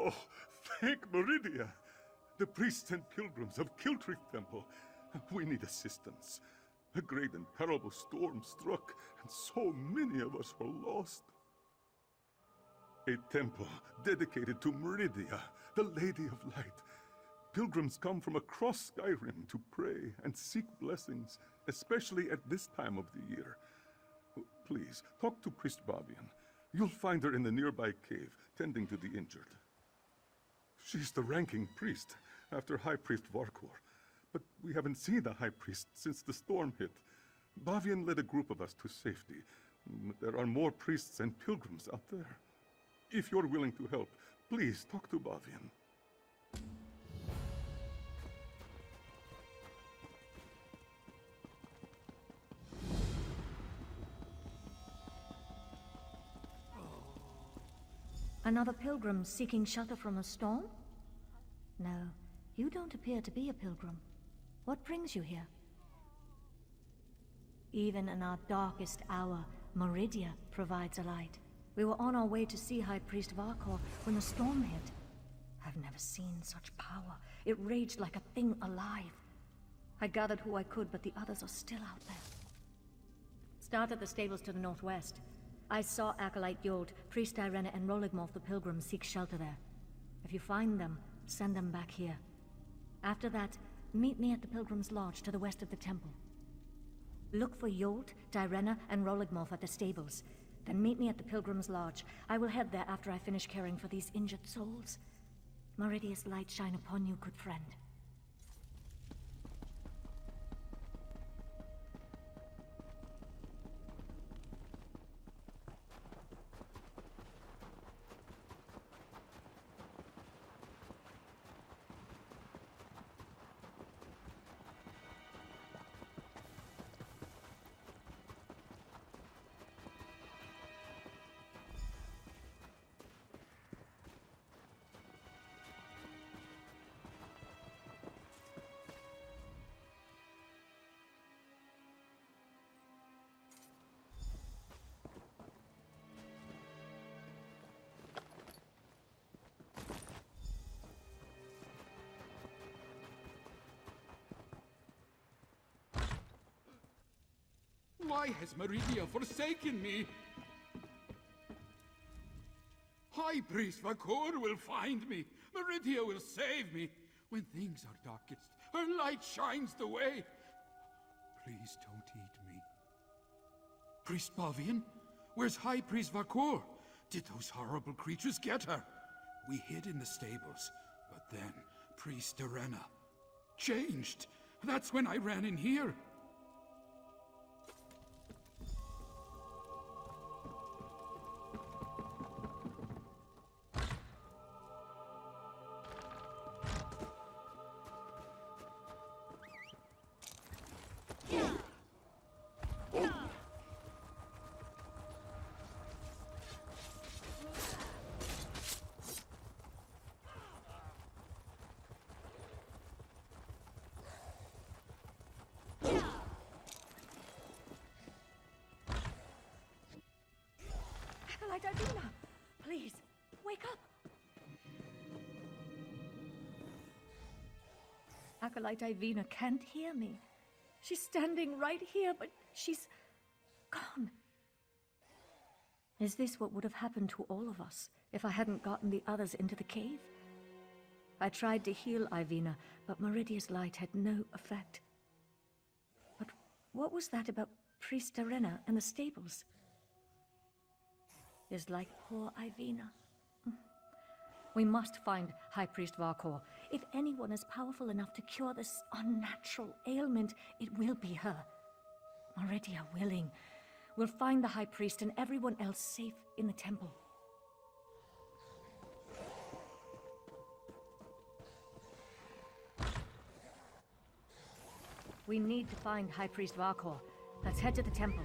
Oh, thank Meridia! The priests and pilgrims of Kilkreath Temple. We need assistance. A great and terrible storm struck, and so many of us were lost. A temple dedicated to Meridia, the Lady of Light. Pilgrims come from across Skyrim to pray and seek blessings, especially at this time of the year. Please, talk to Priest Bavian. You'll find her in the nearby cave, tending to the injured. She's the ranking priest, after High Priest Varkor. But we haven't seen the High Priest since the storm hit. Bavian led a group of us to safety. There are more priests and pilgrims out there. If you're willing to help, please talk to Bavian. Another pilgrim seeking shelter from a storm? No, you don't appear to be a pilgrim. What brings you here? Even in our darkest hour, Meridia provides a light. We were on our way to see High Priest Varkor when the storm hit. I've never seen such power. It raged like a thing alive. I gathered who I could, but the others are still out there. Start at the stables to the northwest. I saw Acolyte Yold, Priest Irena, and Roligmoth the Pilgrim seek shelter there. If you find them, send them back here. After that, meet me at the Pilgrim's Lodge to the west of the temple. Look for Yold, Irena, and Roligmoth at the stables. Then meet me at the Pilgrim's Lodge. I will head there after I finish caring for these injured souls. Meridia's light shine upon you, good friend. Why has Meridia forsaken me? High Priest Vakor will find me. Meridia will save me. When things are darkest, her light shines the way. Please don't eat me. Priest Bavian? Where's High Priest Vakor? Did those horrible creatures get her? We hid in the stables, but then Priest Irena changed. That's when I ran in here. Acolyte Ivina, please, wake up! Acolyte Ivina can't hear me. She's standing right here, but she's gone. Is this what would have happened to all of us if I hadn't gotten the others into the cave? I tried to heal Ivina, but Meridia's light had no effect. But what was that about Priest Irena and the stables? Is like poor Ivina. We must find High Priest Varkor. If anyone is powerful enough to cure this unnatural ailment, it will be her. Meridia willing, we'll find the High Priest and everyone else safe in the temple. We need to find High Priest Varkor. Let's head to the temple.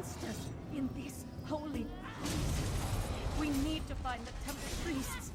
monsters in this holy place. We need to find the temple priests.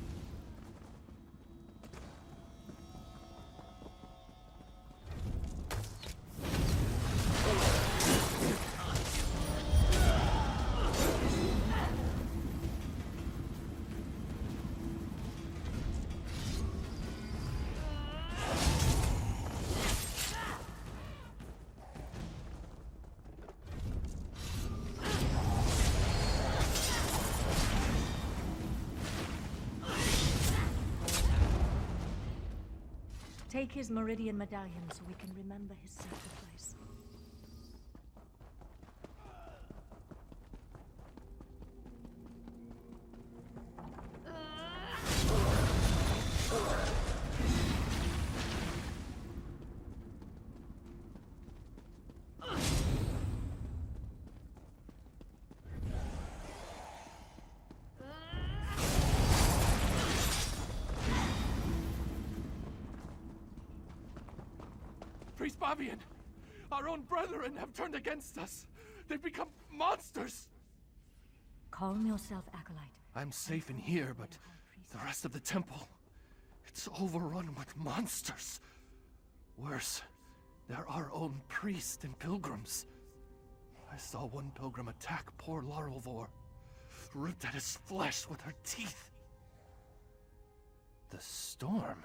Take his Meridian medallion so we can remember his sacrifice. Priest Bavian! Our own brethren have turned against us! They've become monsters! Calm yourself, Acolyte. I'm safe in here, but the rest of the temple... it's overrun with monsters. Worse, they're our own priests and pilgrims. I saw one pilgrim attack poor Larolvor, ripped at his flesh with her teeth. The storm?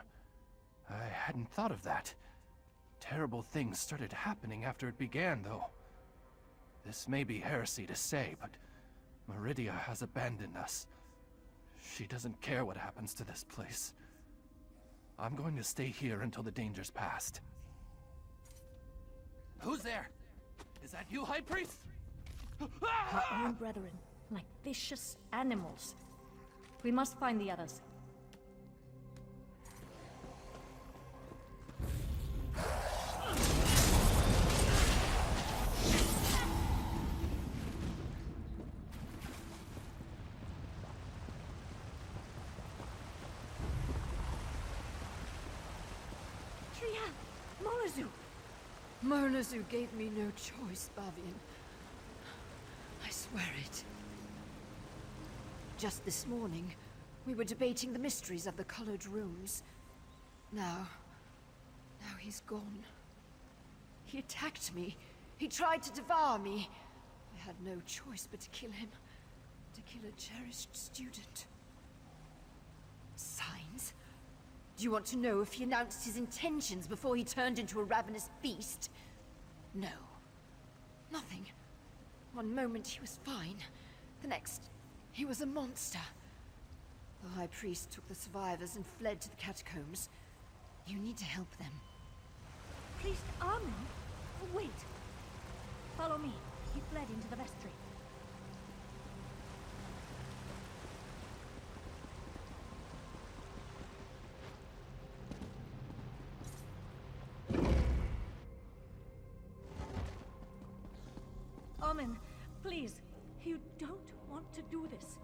I hadn't thought of that. Terrible things started happening after it began, though. This may be heresy to say, but Meridia has abandoned us. She doesn't care what happens to this place. I'm going to stay here until the danger's past. Who's there? Is that you, High Priest? Our own brethren, like vicious animals. We must find the others. Murnazu gave me no choice, Bavian. I swear it. Just this morning, we were debating the mysteries of the colored runes. Now he's gone. He attacked me. He tried to devour me. I had no choice but to kill him. To kill a cherished student. Signs? Do you want to know if he announced his intentions before he turned into a ravenous beast? No. Nothing. One moment he was fine. The next, he was a monster. The High Priest took the survivors and fled to the catacombs. You need to help them. Priest Armin? Oh, wait. Follow me. He fled into the vestry. Armin, please. You don't want to do this.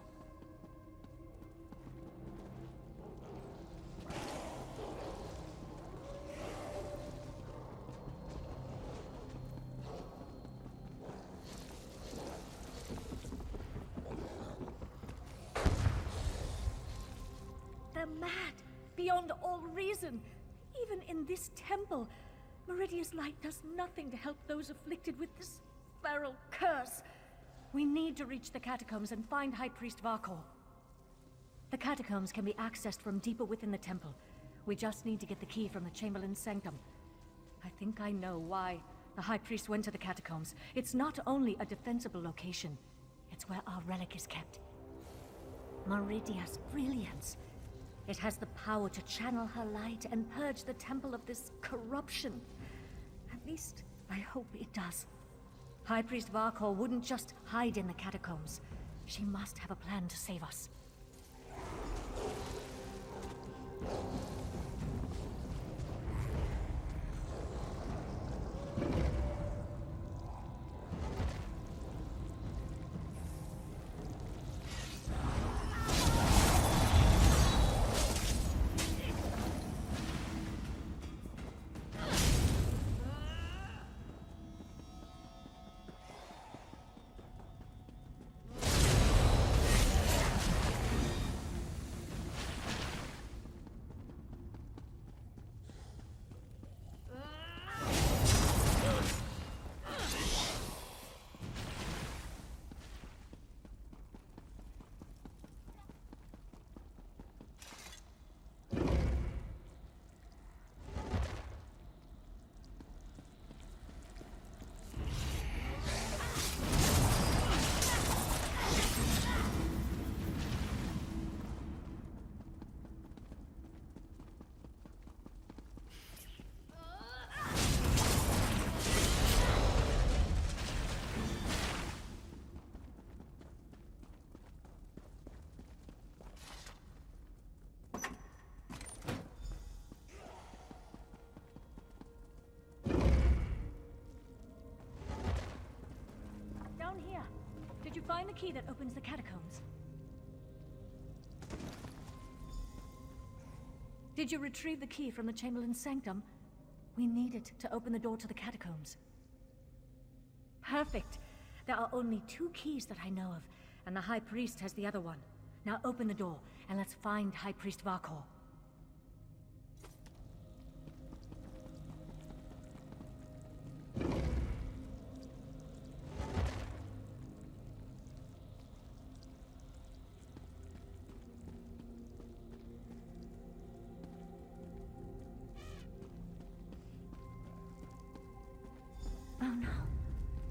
They're mad, beyond all reason. Even in this temple, Meridia's light does nothing to help those afflicted with this feral curse. We need to reach the catacombs and find High Priest Varkor. The catacombs can be accessed from deeper within the temple. We just need to get the key from the Chamberlain's sanctum. I think I know why the High Priest went to the catacombs. It's not only a defensible location, it's where our relic is kept. Meridia's brilliance. It has the power to channel her light and purge the temple of this corruption. At least, I hope it does. High Priest Varkor wouldn't just hide in the catacombs. She must have a plan to save us. Find the key that opens the catacombs. Did you retrieve the key from the Chamberlain's sanctum? We need it to open the door to the catacombs. Perfect. There are only 2 keys that I know of, and the High Priest has the other one. Now open the door, and let's find High Priest Varkor. Oh no.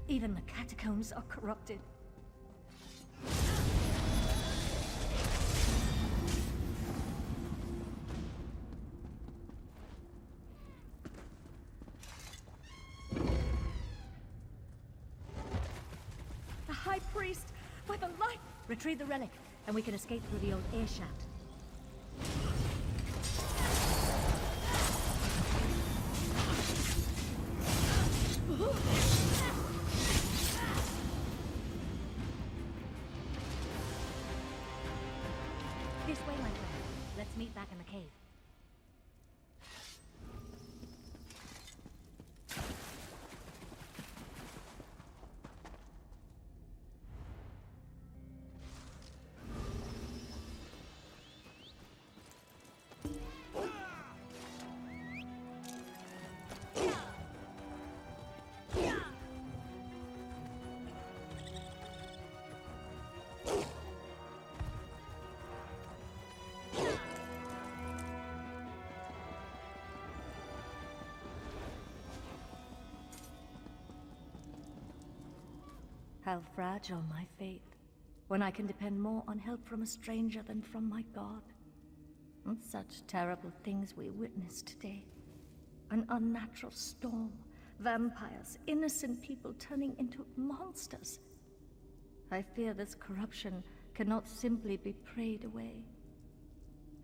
Even the catacombs are corrupted. The High Priest! By the light! Retrieve the relic, and we can escape through the old air shaft. This way, my friend. Let's meet back in the cave. How fragile my faith, when I can depend more on help from a stranger than from my God. And such terrible things we witnessed today. An unnatural storm, vampires, innocent people turning into monsters. I fear this corruption cannot simply be prayed away.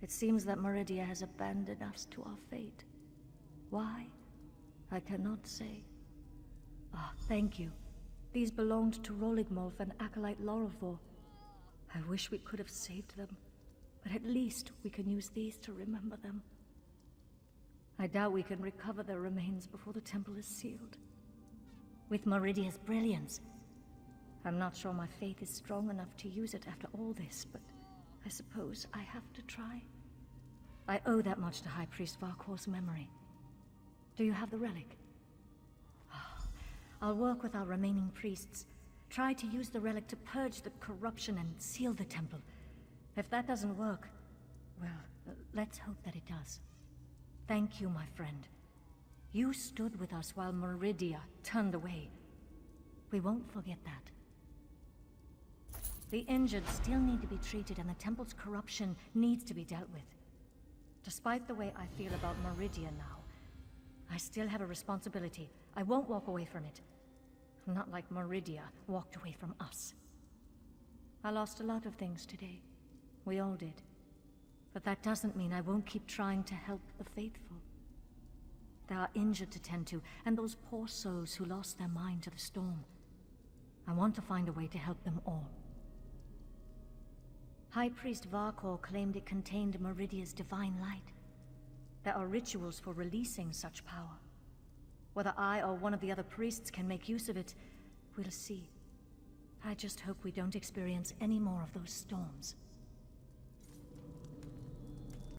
It seems that Meridia has abandoned us to our fate. Why? I cannot say. Ah, thank you. These belonged to Roligmolf and Acolyte Lorelfor. I wish we could have saved them, but at least we can use these to remember them. I doubt we can recover their remains before the temple is sealed. With Meridia's brilliance, I'm not sure my faith is strong enough to use it after all this, but I suppose I have to try. I owe that much to High Priest Varkor's memory. Do you have the relic? I'll work with our remaining priests. Try to use the relic to purge the corruption and seal the temple. If that doesn't work, well, let's hope that it does. Thank you, my friend. You stood with us while Meridia turned away. We won't forget that. The injured still need to be treated, and the temple's corruption needs to be dealt with. Despite the way I feel about Meridia now, I still have a responsibility. I won't walk away from it. Not like Meridia walked away from us. I lost a lot of things today. We all did. But that doesn't mean I won't keep trying to help the faithful. There are injured to tend to, and those poor souls who lost their mind to the storm. I want to find a way to help them all. High Priest Varkor claimed it contained Meridia's divine light. There are rituals for releasing such power. Whether I or one of the other priests can make use of it, we'll see. I just hope we don't experience any more of those storms.